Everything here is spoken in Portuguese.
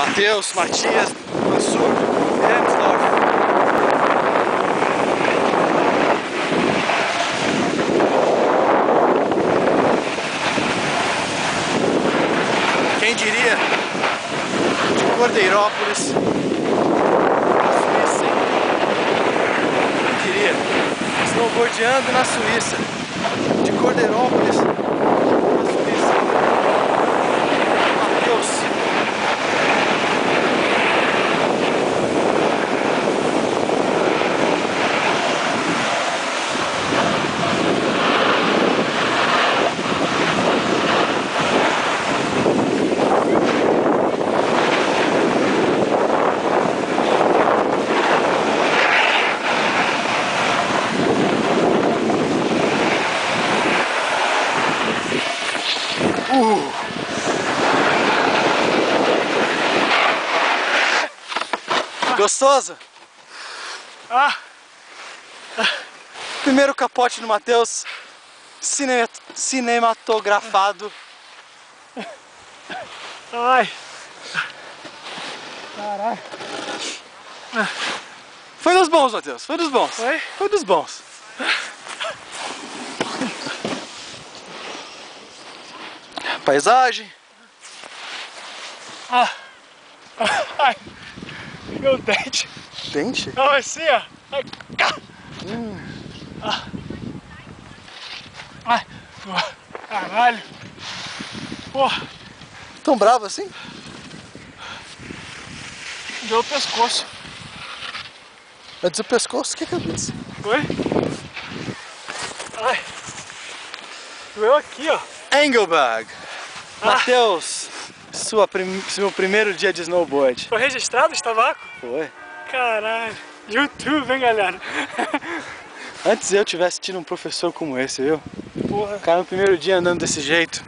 Matheus, Matias, Mansur, Helmsdorf. Quem diria? De Cordeirópolis, na Suíça, hein? Quem diria? Snowboardeando na Suíça. De Cordeirópolis, na Suíça. Matheus. Gostoso? Primeiro capote do Matheus, cinematografado. Ai! Caralho! Foi dos bons, Matheus, foi dos bons. Foi? Foi dos bons. Paisagem. Ai! Meu dente! Dente? Não, assim, ó! Ai! Ai! Caralho! Porra! Tão bravo assim? Deu o pescoço! Eu disse o pescoço, o que eu disse? Foi? Ai! Doeu aqui, ó! Engelberg! Matheus, seu primeiro dia de snowboard. Foi registrado esse tabaco? Foi. Caralho! YouTube, hein, galera? Antes eu tivesse tido um professor como esse, viu? Porra! O cara no primeiro dia andando desse jeito.